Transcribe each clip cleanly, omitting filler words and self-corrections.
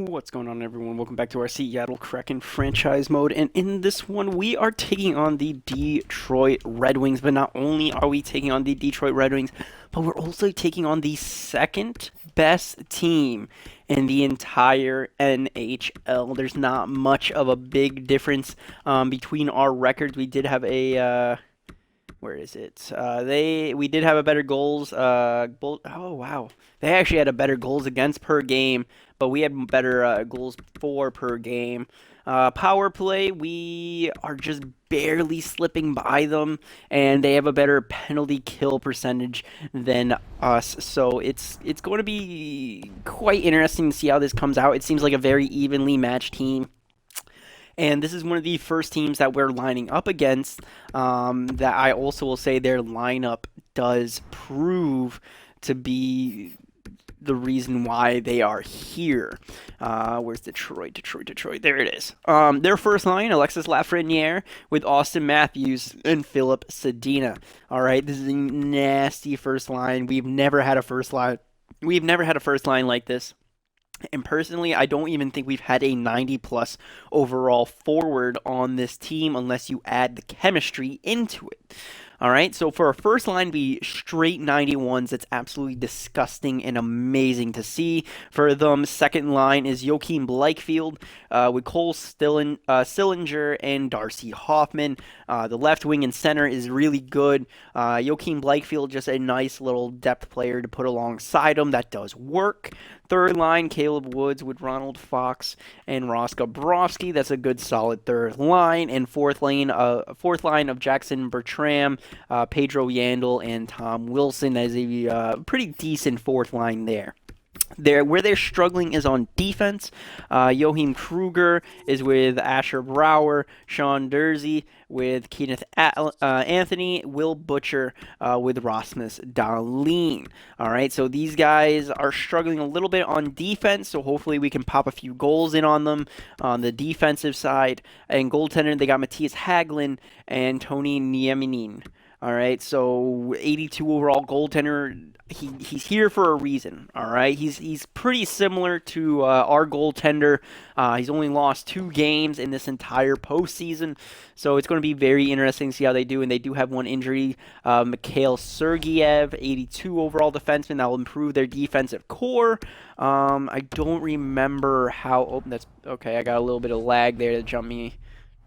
What's going on, everyone? Welcome back to our Seattle Kraken franchise mode. And in this one, we are taking on the Detroit Red Wings. But not only are we taking on the Detroit Red Wings, but we're also taking on the second best team in the entire NHL. There's not much of a big difference between our records. We did have a where is it? We did have a better goals. Oh wow, they actually had a better goals against per game, but we had better goals for per game. Power play, we are just barely slipping by them, and they have a better penalty kill percentage than us. So it's going to be quite interesting to see how this comes out. It seems like a very evenly matched team. And this is one of the first teams that we're lining up against. That I also will say their lineup does prove to be the reason why they are here. Where's Detroit? Detroit. There it is. Their first line, Alexis Lafreniere with Austin Matthews and Philip Sedina. All right, this is a nasty first line. We've never had a first line. We've never had a first line like this. And personally, I don't even think we've had a 90-plus overall forward on this team unless you add the chemistry into it. All right, so for our first line, be straight 91s. That's absolutely disgusting and amazing to see. For them, second line is Joachim Blakefield with Cole Sillinger and Darcy Hoffman. The left wing and center is really good. Joachim Blakefield, just a nice little depth player to put alongside him. That does work. Third line, Caleb Woods with Ronald Fox and Ross Gabrowski. That's a good, solid third line. And fourth line of Jackson Bertram, Pedro Yandel, and Tom Wilson. That is a pretty decent fourth line there. Where they're struggling is on defense. Joachim Kruger is with Asher Brower, Sean Dursey with Kenneth Anthony, Will Butcher with Rasmus Dahlin. All right, so these guys are struggling a little bit on defense, so hopefully we can pop a few goals in on them on the defensive side. And goaltender, they got Matthias Hagelin and Tony Nieminen. All right, so 82 overall goaltender. He's here for a reason. All right, he's pretty similar to our goaltender. He's only lost 2 games in this entire postseason, so it's going to be very interesting to see how they do. And they do have one injury, Mikhail Sergeyev, 82 overall defenseman. That will improve their defensive core. I don't remember how. Oh, that's okay. I got a little bit of lag there to jump me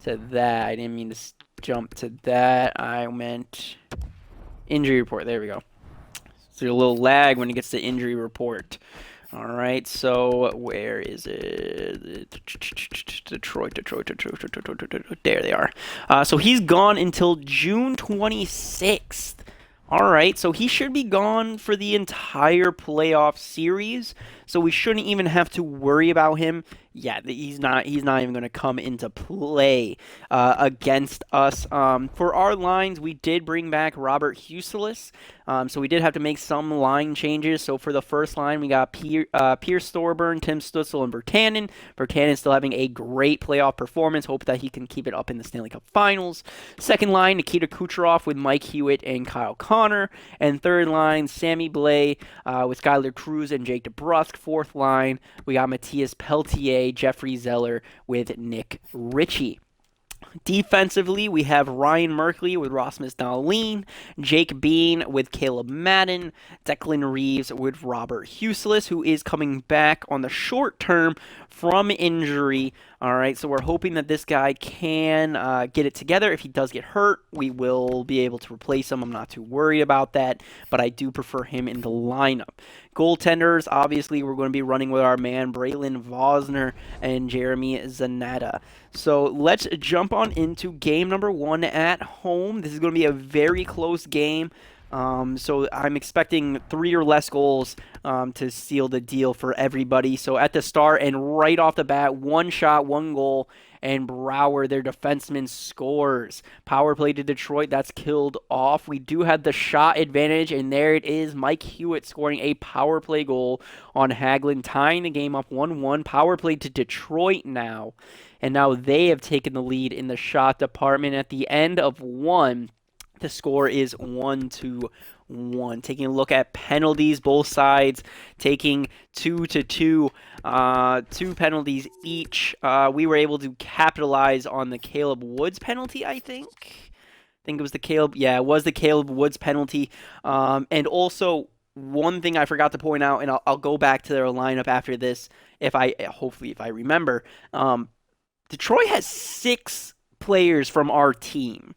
to that. I didn't mean to jump to that. I meant injury report. There we go. So a little lag when it gets to injury report. All right, so where is it? Detroit. There they are. So he's gone until June 26th. All right, so he should be gone for the entire playoff series. So we shouldn't even have to worry about him. Yeah, he's not even going to come into play against us. For our lines, we did bring back Robert Huselis. So we did have to make some line changes. So for the first line, we got Pierce Thorburn, Tim Stützle, and Bertanen. Bertanen still having a great playoff performance. Hope that he can keep it up in the Stanley Cup Finals. Second line, Nikita Kucherov with Mike Hewitt and Kyle Connor. And third line, Sammy Blais with Skylar Cruz and Jake DeBrusk. Fourth line, we got Matthias Peltier, Jeffrey Zeller with Nick Ritchie. Defensively, we have Ryan Merkley with Rasmus Dahlin, Jake Bean with Caleb Madden, Declan Reeves with Robert Huselis, who is coming back on the short term from injury. All right, so we're hoping that this guy can get it together. If he does get hurt, we will be able to replace him. I'm not too worried about that, but I do prefer him in the lineup. Goaltenders, obviously, we're going to be running with our man Braylon Vosner and Jeremy Zanetta. So let's jump on into game number 1 at home. This is going to be a very close game. So I'm expecting 3 or less goals to seal the deal for everybody. So at the start and right off the bat, 1 shot, 1 goal, and Brouwer, their defenseman, scores. Power play to Detroit, that's killed off. We do have the shot advantage, and there it is. Mike Hewitt scoring a power play goal on Hagelin, tying the game up 1-1. Power play to Detroit now, and now they have taken the lead in the shot department. At the end of 1, the score is 1-1. Taking a look at penalties, both sides taking 2-2 2 penalties each. We were able to capitalize on the Caleb Woods penalty, I think. I think it was the Caleb, yeah, it was the Caleb Woods penalty. And also, one thing I forgot to point out, and I'll go back to their lineup after this, hopefully if I remember. Detroit has 6 players from our team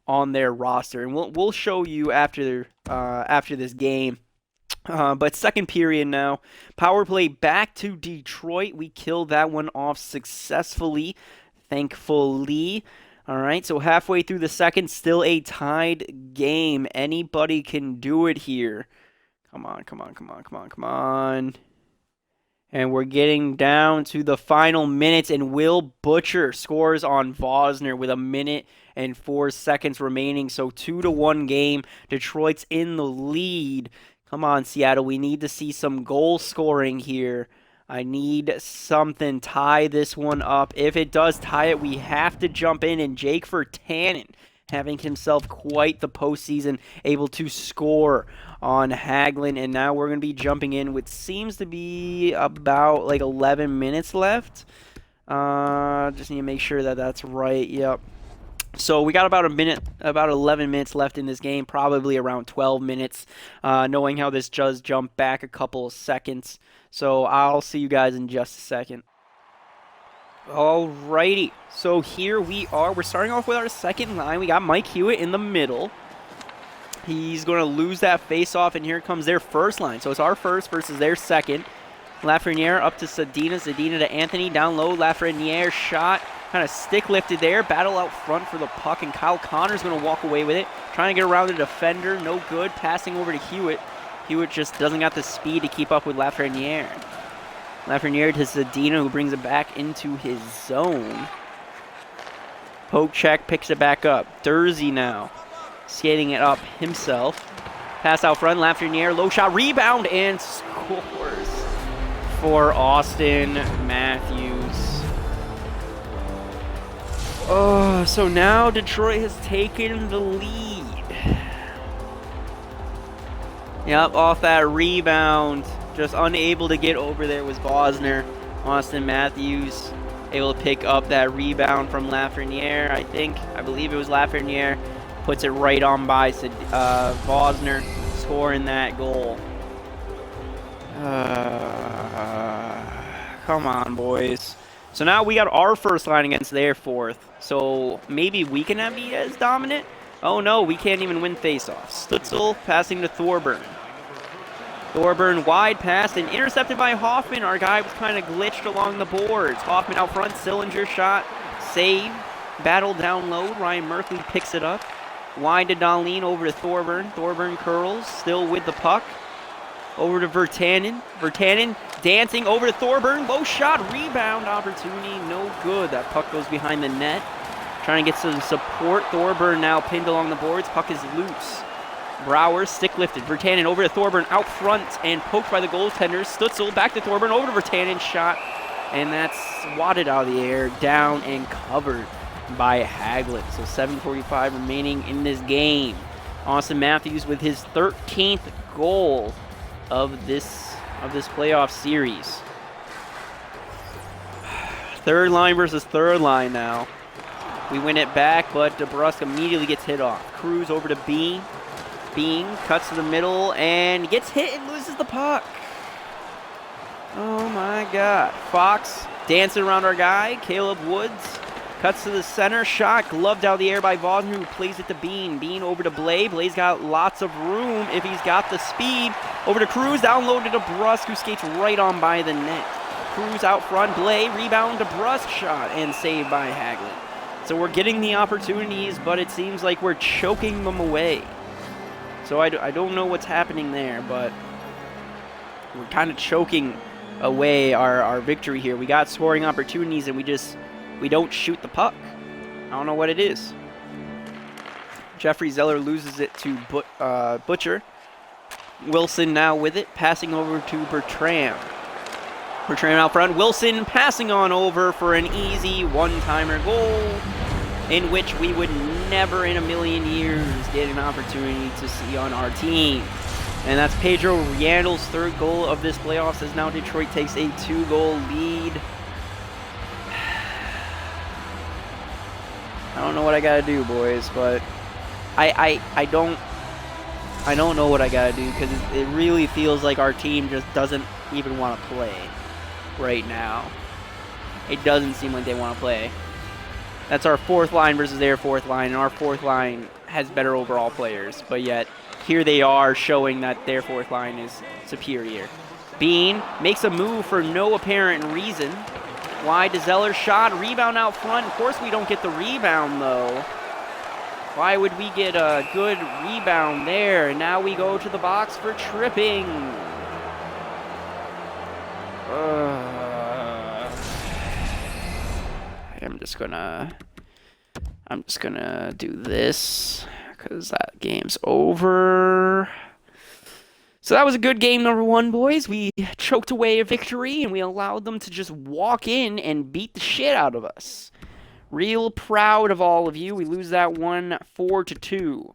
on their roster, and we'll show you after this game. But second period now, power play back to Detroit. We killed that one off successfully, thankfully. All right, so halfway through the second, still a tied game. Anybody can do it here. Come on. And we're getting down to the final minutes, and Will Butcher scores on Vosner with 1:04 remaining. So 2-1 game. Detroit's in the lead. Come on, Seattle. We need to see some goal scoring here. I need something. Tie this one up. If it does tie it, we have to jump in. And Jake Virtanen, having himself quite the postseason, able to score on Hagelin. And now we're going to be jumping in with seems to be about like 11 minutes left. Just need to make sure that that's right. Yep. So we got about 11 minutes left in this game, probably around 12 minutes, knowing how this does jump back a couple of seconds. So I'll see you guys in just a second. Alrighty, so here we are. We're starting off with our second line. We got Mike Hewitt in the middle. He's going to lose that face-off, and here comes their first line. So it's our first versus their second. Lafreniere up to Zadina. Zadina to Anthony. Down low, Lafreniere shot. Kind of stick lifted there. Battle out front for the puck, and Kyle Connor's going to walk away with it. Trying to get around the defender. No good. Passing over to Hewitt. Hewitt just doesn't got the speed to keep up with Lafreniere. Lafreniere to Zadina, who brings it back into his zone. Poke check, picks it back up. Dursey now skating it up himself. Pass out front, Lafreniere, low shot, rebound, and scores for Austin Matthews. Oh, so now Detroit has taken the lead. Yep, off that rebound. Just unable to get over there was Vosner. Austin Matthews able to pick up that rebound from Lafreniere, I believe it was Lafreniere. Puts it right on by Vosner, scoring that goal. Come on, boys. So now we got our first line against their fourth. So maybe we can be as dominant? Oh no, we can't even win faceoffs. Stutzel passing to Thorburn. Thorburn wide pass and intercepted by Hoffman. Our guy was kind of glitched along the boards. Hoffman out front, Sillinger shot, save, battle down low. Ryan Merkley picks it up. Wide to Dahlin, over to Thorburn. Thorburn curls, still with the puck. Over to Virtanen. Virtanen dancing over to Thorburn. Low shot, rebound opportunity, no good. That puck goes behind the net. Trying to get some support. Thorburn now pinned along the boards. Puck is loose. Brower, stick lifted. Virtanen over to Thorburn, out front, and poked by the goaltender. Stutzel back to Thorburn, over to Virtanen, shot, and that's swatted out of the air, down and covered by Hagelin. So 7:45 remaining in this game. Austin Matthews with his 13th goal of this playoff series. Third line versus third line now. We win it back, but DeBrusk immediately gets hit off. Cruz over to Bean. Bean cuts to the middle and gets hit and loses the puck. Oh my God. Fox dancing around our guy. Caleb Woods cuts to the center. Shot gloved out of the air by Vosner, who plays it to Bean. Bean over to Blay. Blay's got lots of room if he's got the speed. Over to Cruz. Down low to DeBrusk, who skates right on by the net. Cruz out front. Blay rebound. DeBrusk shot and saved by Hagelin. So we're getting the opportunities, but it seems like we're choking them away. So I don't know what's happening there, but we're kind of choking away our victory here. We got scoring opportunities, and we don't shoot the puck. I don't know what it is. Jeffrey Zeller loses it to Butcher. Wilson now with it, passing over to Bertrand. Bertrand out front. Wilson passing on over for an easy one-timer goal, in which we would never in a million years get an opportunity to see on our team. And that's Pedro Randall's third goal of this playoffs, as now Detroit takes a 2-goal lead. I don't know what I gotta do, boys, but I don't know what I gotta do, because it really feels like our team just doesn't even want to play right now. It doesn't seem like they want to play. That's our fourth line versus their fourth line, and our fourth line has better overall players, but yet here they are showing that their fourth line is superior. Bean makes a move for no apparent reason. Wide to Zeller's shot, rebound out front. Of course we don't get the rebound though. Why would we get a good rebound there? And now we go to the box for tripping. I'm just gonna do this because that game's over. So that was a good game, number one, boys. We choked away a victory, and we allowed them to just walk in and beat the shit out of us. Real proud of all of you. We lose that one 4-2.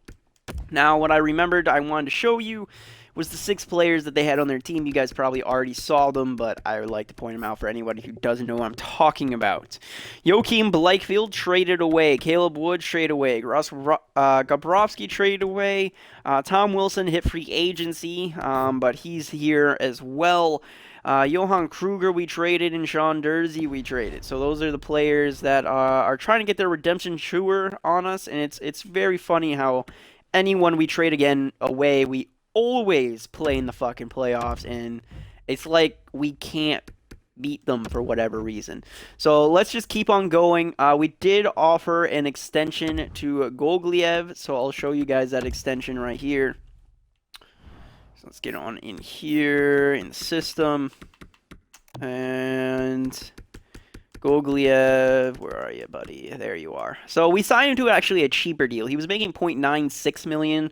Now, what I remembered I wanted to show you was the 6 players that they had on their team. You guys probably already saw them, but I would like to point them out for anybody who doesn't know what I'm talking about. Joachim Blakefield traded away. Caleb Wood traded away. Gabrovsky traded away. Tom Wilson hit free agency, but he's here as well. Johan Kruger we traded, and Sean Dursey we traded. So those are the players that are trying to get their redemption tour on us, and it's very funny how anyone we trade again away, we always play in the fucking playoffs, and it's like we can't beat them for whatever reason. So let's just keep on going. We did offer an extension to Gogliev, so I'll show you guys that extension right here. So let's get on in here in the system, and Gogliev, where are you, buddy? There you are. So we signed him to actually a cheaper deal. He was making $0.96 million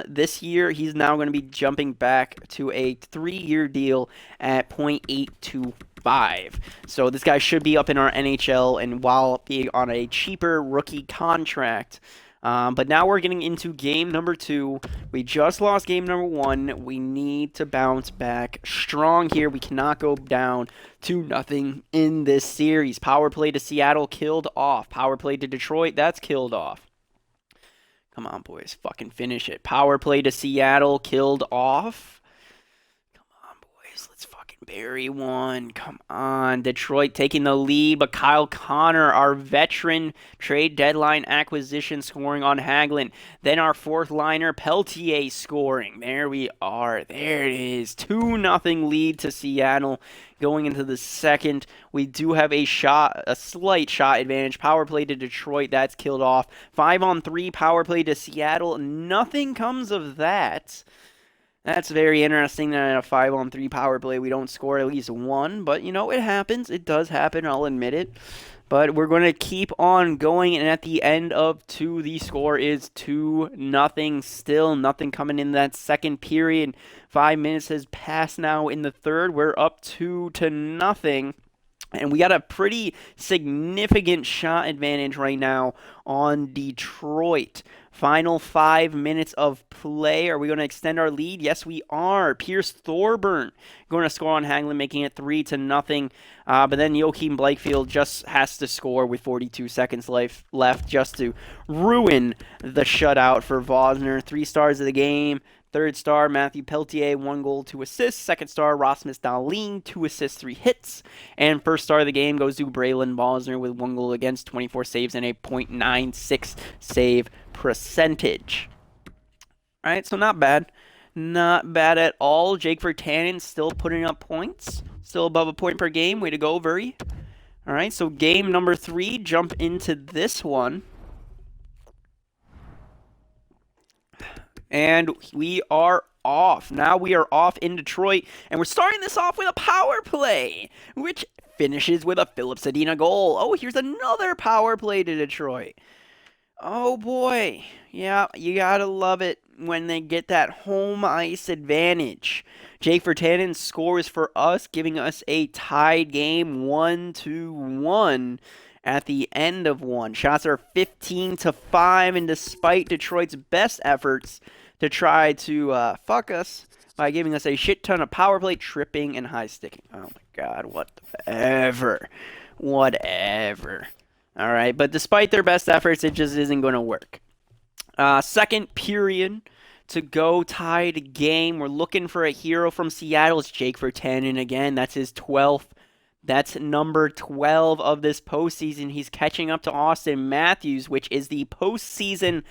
this year. He's now going to be jumping back to a 3-year deal at $0.825. So this guy should be up in our NHL, and while being on a cheaper rookie contract. But now we're getting into game number 2. We just lost game number 1. We need to bounce back strong here. We cannot go down 2-0 in this series. Power play to Seattle, killed off. Power play to Detroit, that's killed off. Come on, boys. Fucking finish it. Power play to Seattle, killed off. Come on, boys. Let's fucking bury one. Come on. Detroit taking the lead, but Kyle Connor, our veteran trade deadline acquisition, scoring on Hagelin. Then our fourth liner, Peltier, scoring. There we are. There it is. 2-0 lead to Seattle. Going into the second, we do have a slight shot advantage. Power play to Detroit, that's killed off. 5-on-3 power play to Seattle. Nothing comes of that. That's very interesting that in a 5-on-3 power play we don't score at least one. But, you know, it happens. It does happen, I'll admit it. But we're going to keep on going, and at the end of 2, the score is 2-0. Still nothing coming in that second period. 5 minutes has passed now in the third. We're up 2-0. And we got a pretty significant shot advantage right now on Detroit. Final 5 minutes of play. Are we going to extend our lead? Yes, we are. Pierce Thorburn going to score on Hagelin, making it 3-0. But then Joachim Blakefield just has to score with 42 seconds left just to ruin the shutout for Vosner. 3 stars of the game. Third star, Matthew Peltier, 1 goal, 2 assists. Second star, Rasmus Dahlin, 2 assists, 3 hits. And first star of the game goes to Braylon Vosner with 1 goal against, 24 saves, and a .96 save percentage. All right, so not bad. Not bad at all. Jake Virtanen still putting up points. Still above a point per game. Way to go, Vuri. All right, so game number 3. Jump into this one. And we are off. Now we are off in Detroit, and we're starting this off with a power play, which finishes with a Philip Zadina goal. Oh, here's another power play to Detroit. Oh, boy. Yeah, you gotta love it when they get that home ice advantage. Jake Virtanen scores for us, giving us a tied game 1-1. At the end of 1. Shots are 15-5, and despite Detroit's best efforts, to try to fuck us by giving us a shit ton of power play, tripping, and high sticking. Oh my god, whatever. Whatever. All right, but despite their best efforts, it just isn't going to work. Second period to go, tied game. We're looking for a hero from Seattle. It's Jake Virtanen again. That's his 12th. That's number 12 of this postseason. He's catching up to Austin Matthews, which is the postseason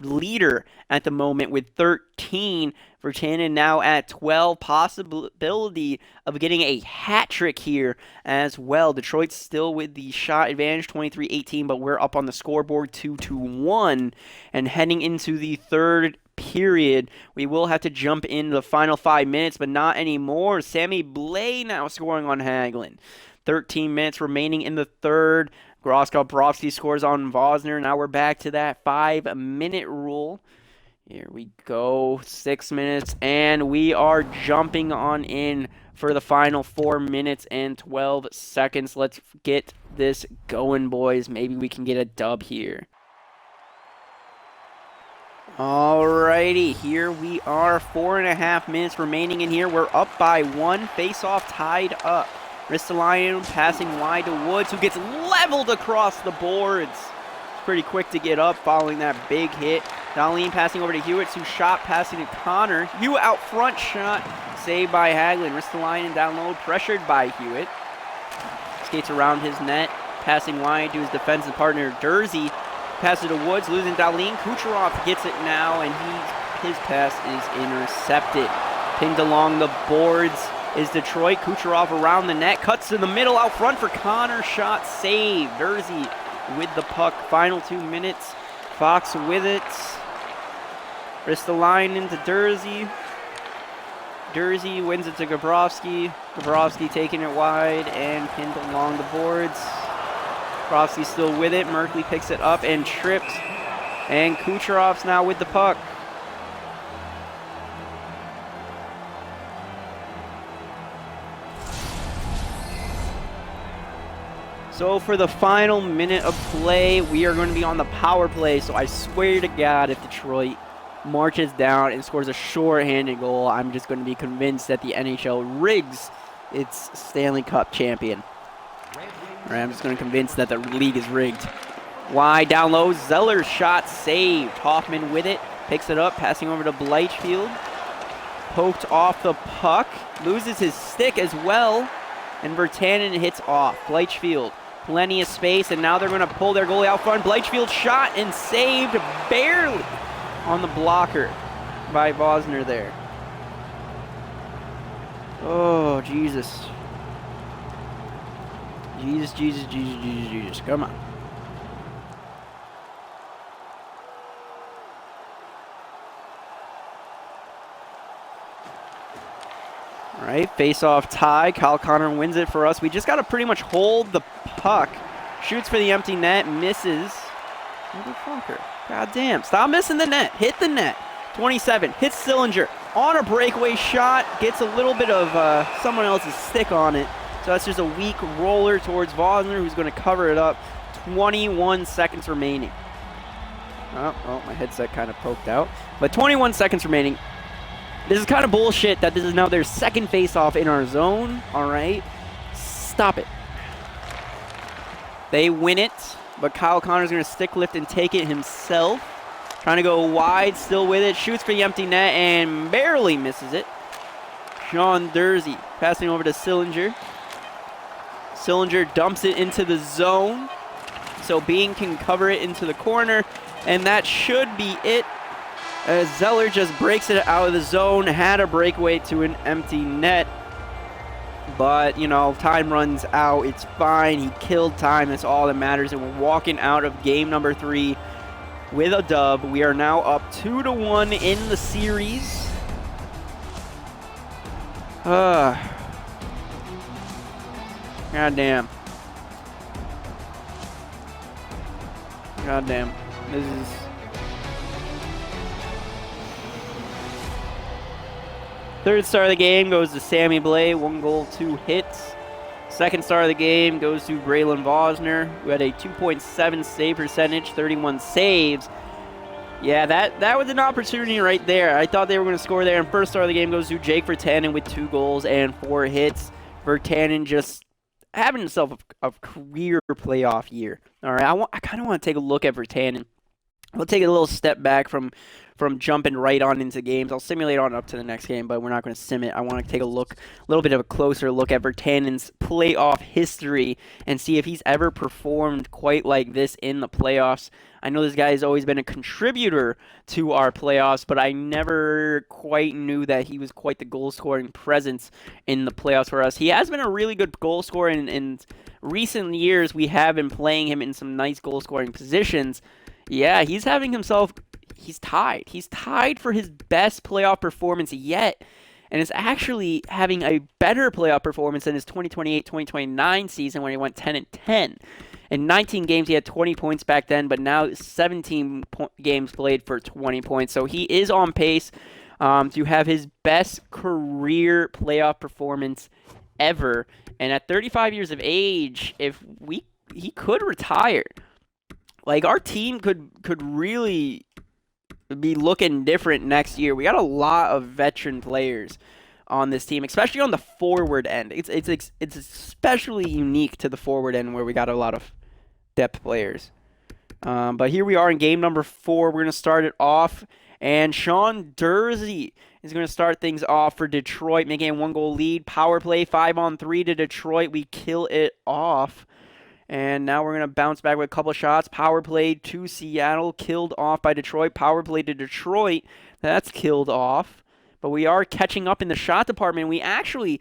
leader at the moment with 13. Virtanen now at 12. Possibility of getting a hat trick here as well. Detroit's still with the shot advantage, 23-18, but we're up on the scoreboard 2-1. And heading into the third period, we will have to jump in the final 5 minutes, but not anymore. Sammy Blais now scoring on Hagelin. 13 minutes remaining in the third. Bobrovsky scores on Vosner. Now we're back to that 5-minute rule. Here we go, 6 minutes, and we are jumping on in for the final 4 minutes and 12 seconds. Let's get this going, boys. Maybe we can get a dub here. Alrighty, here we are, 4.5 minutes remaining in here. We're up by 1, face-off tied up. Ristolainen passing wide to Woods, who gets leveled across the boards. Pretty quick to get up following that big hit. Dahlin passing over to Hewitt, who shot passing to Connor. Hewitt out front shot, saved by Hagelin. Ristolainen down low, pressured by Hewitt. Skates around his net, passing wide to his defensive partner, Dursey. Passes to Woods, losing Dahlin. Kucherov gets it now, and his pass is intercepted. Pinged along the boards is Detroit. Kucherov around the net, cuts to the middle out front for Connor. Shot saved. Dursey with the puck. Final 2 minutes. Fox with it. Ristolainen to Dursey. Dursey wins it to Bobrovsky. Bobrovsky taking it wide and pinned along the boards. Bobrovsky still with it. Merkley picks it up and trips. And Kucherov's now with the puck. So for the final minute of play, we are going to be on the power play. So I swear to God, if Detroit marches down and scores a short-handed goal, I'm just going to be convinced that the NHL rigs its Stanley Cup champion. Right, I'm just going to convince that the league is rigged. Wide down low, Zeller's shot saved. Hoffman with it, picks it up, passing over to Bleichfield. Poked off the puck, loses his stick as well, and Virtanen hits off. Bleichfield, plenty of space, and now they're going to pull their goalie out front. Bleichfield shot and saved barely on the blocker by Vosner there. Oh, Jesus. Jesus. Come on. All right, face-off tie. Kyle Connor wins it for us. We just got to pretty much hold the puck. Shoots for the empty net, misses. Motherfucker. God damn. Stop missing the net. Hit the net. 27. Hits Sillinger. On a breakaway shot. Gets a little bit of someone else's stick on it. So that's just a weak roller towards Vosner, who's going to cover it up. 21 seconds remaining. Oh, my headset kind of poked out. But 21 seconds remaining. This is kind of bullshit that this is now their second face-off in our zone. All right? Stop it. They win it, but Kyle Connor's going to stick lift and take it himself. Trying to go wide, still with it. Shoots for the empty net and barely misses it. Sean Dursey passing over to Sillinger. Sillinger dumps it into the zone, so Bean can cover it into the corner, and that should be it. As Zeller just breaks it out of the zone, had a breakaway to an empty net, but, you know, time runs out. It's fine. He killed time. That's all that matters, and we're walking out of game number 3 with a dub. We are now up 2-1 in the series. Goddamn. This is... Third star of the game goes to Sammy Blais, 1 goal, 2 hits. Second star of the game goes to Braylon Vosner, who had a 2.7 save percentage, 31 saves. Yeah, that was an opportunity right there. I thought they were going to score there, and first star of the game goes to Jake Virtanen with 2 goals and 4 hits. Virtanen just having himself a career playoff year. All right, I kind of want to take a look at Virtanen. We'll take a little step back from jumping right on into games. I'll simulate on up to the next game, but we're not going to sim it. I want to take a little bit of a closer look at Virtanen's playoff history and see if he's ever performed quite like this in the playoffs. I know this guy has always been a contributor to our playoffs, but I never quite knew that he was quite the goal-scoring presence in the playoffs for us. He has been a really good goal scorer in recent years. We have been playing him in some nice goal-scoring positions. Yeah, he's having himself. He's tied. He's tied for his best playoff performance yet, and is actually having a better playoff performance than his 2028-2029 season when he went 10-10. In 19 games, he had 20 points back then, but now 17 games played for 20 points. So he is on pace to have his best career playoff performance ever. And at 35 years of age, he could retire. Like, our team could really be looking different next year. We got a lot of veteran players on this team, especially on the forward end. It's especially unique to the forward end where we got a lot of depth players. But here we are in game number 4. We're going to start it off, and Sean Durzi is going to start things off for Detroit, making a 1-goal lead. Power play, 5-on-3 to Detroit. We kill it off. And now we're going to bounce back with a couple shots. Power play to Seattle, killed off by Detroit. Power play to Detroit, that's killed off. But we are catching up in the shot department. We actually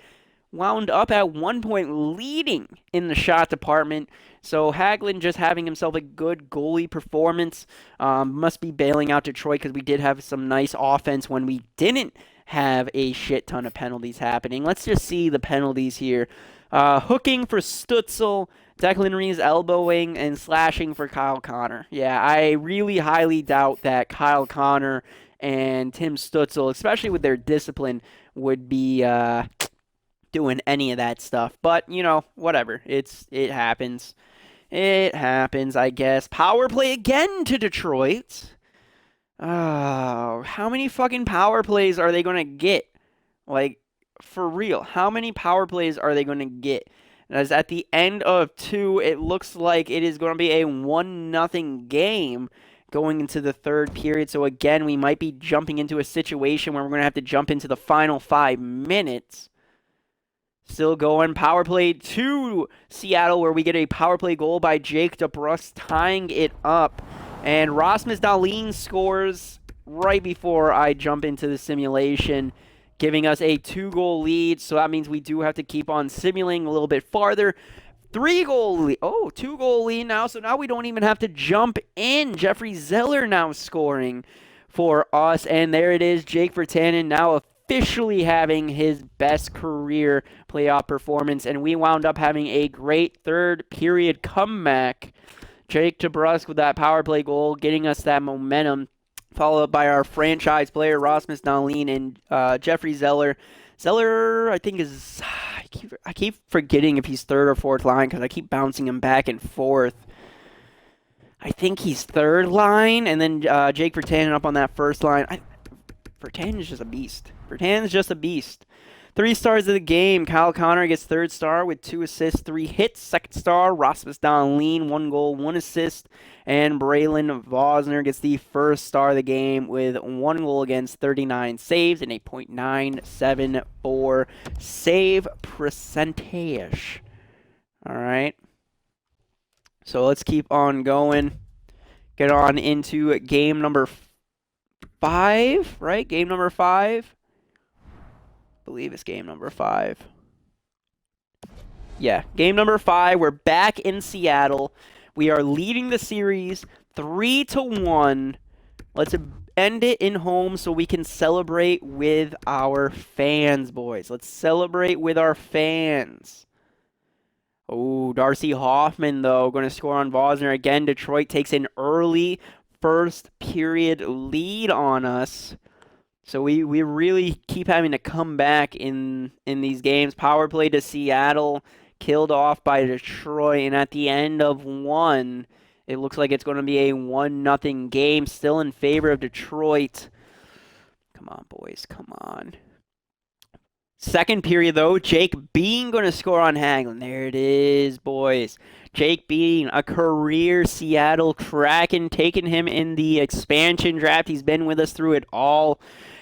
wound up at 1 point leading in the shot department. So Hagelin just having himself a good goalie performance. Must be bailing out Detroit because we did have some nice offense when we didn't have a shit ton of penalties happening. Let's just see the penalties here. Hooking for Stützle. Declan Reeves elbowing and slashing for Kyle Connor. Yeah, I really highly doubt that Kyle Connor and Tim Stützle, especially with their discipline, would be doing any of that stuff. But, you know, whatever. It happens. It happens, I guess. Power play again to Detroit. Oh, how many fucking power plays are they going to get? Like, for real, how many power plays are they going to get? As at the end of 2, it looks like it is going to be a 1-0 game going into the third period. So again, we might be jumping into a situation where we're going to have to jump into the final 5 minutes. Still going. Power play to Seattle, where we get a power play goal by Jake DeBrusk, tying it up. And Rasmus Dahlin scores right before I jump into the simulation, giving us a 2-goal lead. So that means we do have to keep on simulating a little bit farther. 3-goal lead. Oh, 2-goal lead now. So now we don't even have to jump in. Jeffrey Zeller now scoring for us. And there it is. Jake Virtanen now officially having his best career playoff performance. And we wound up having a great third period comeback. Jake DeBrusk with that power play goal, getting us that momentum, followed by our franchise player, Rasmus Dahlin, and Jeffrey Zeller. Zeller, I think, is... I keep forgetting if he's third or fourth line because I keep bouncing him back and forth. I think he's third line, and then Jake Virtanen up on that first line. Virtanen is just a beast. Virtanen is just a beast. 3 stars of the game. Kyle Connor gets third star with 2 assists, 3 hits. Second star, Rasmus Dahlin, 1 goal, 1 assist. And Braylon Vosner gets the first star of the game with 1 goal against 39 saves and a .974 save percentage. All right. So let's keep on going. Get on into game number 5, right? Game number 5. I believe it's game number 5. Yeah, game number 5. We're back in Seattle. We are leading the series 3-1. Let's end it in home so we can celebrate with our fans, boys. Let's celebrate with our fans. Oh, Darcy Hoffman, though, going to score on Vosner again. Detroit takes an early first period lead on us. So we really keep having to come back in these games. Power play to Seattle, killed off by Detroit, and at the end of 1, It looks like it's going to be a 1-0 game, still in favor of Detroit. Come on, boys, come on. Second period, though, Jake Bean going to score on Hagelin. There it is, boys. Jake Bean, a career Seattle Kraken, taking him in the expansion draft. He's been with us through it all.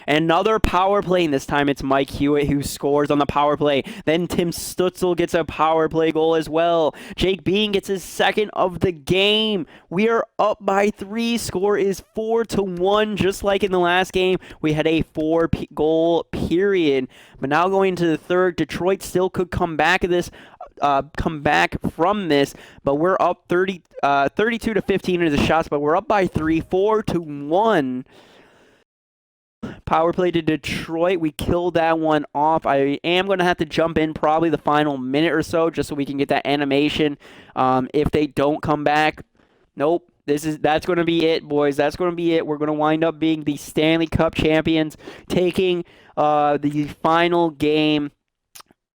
Another power play, and this time it's Mike Hewitt who scores on the power play. Then Tim Stutzel gets a power play goal as well. Jake Bean gets his second of the game. We are up by 3. Score is 4-1, just like in the last game. We had a 4-goal period. But now going into the third, Detroit still could come back from this, but we're up 32-15 into the shots, but we're up by 3, 4-1. Power play to Detroit. We killed that one off. I am going to have to jump in probably the final minute or so just so we can get that animation. If they don't come back, nope. That's going to be it, boys. That's going to be it. We're going to wind up being the Stanley Cup champions, taking the final game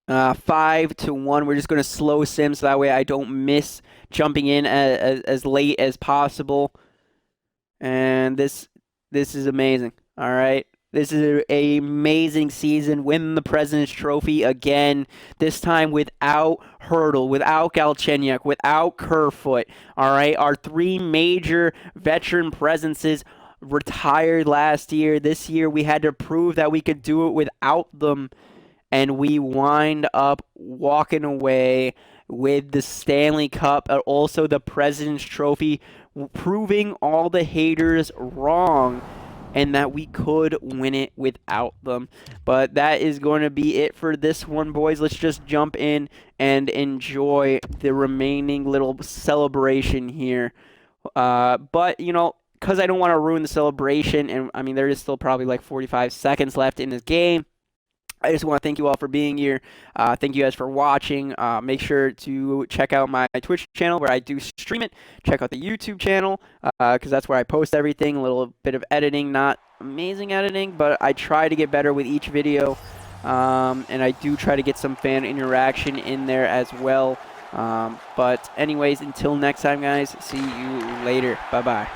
5-1. We're just going to slow sim so that way I don't miss jumping in as late as possible. And this is amazing. All right. This is an amazing season. Win the President's Trophy again. This time without Hurdle, without Galchenyuk, without Kerfoot. All right. Our 3 major veteran presences retired last year. This year we had to prove that we could do it without them. And we wind up walking away with the Stanley Cup, and also the President's Trophy, proving all the haters wrong and that we could win it without them. But that is going to be it for this one, boys. Let's just jump in and enjoy the remaining little celebration here. But, you know, because I don't want to ruin the celebration, and, I mean, there is still probably like 45 seconds left in this game, I just want to thank you all for being here. Thank you guys for watching. Make sure to check out my Twitch channel where I do stream it. Check out the YouTube channel because that's where I post everything. A little bit of editing, not amazing editing, but I try to get better with each video. And I do try to get some fan interaction in there as well. But anyways, until next time, guys, see you later. Bye-bye.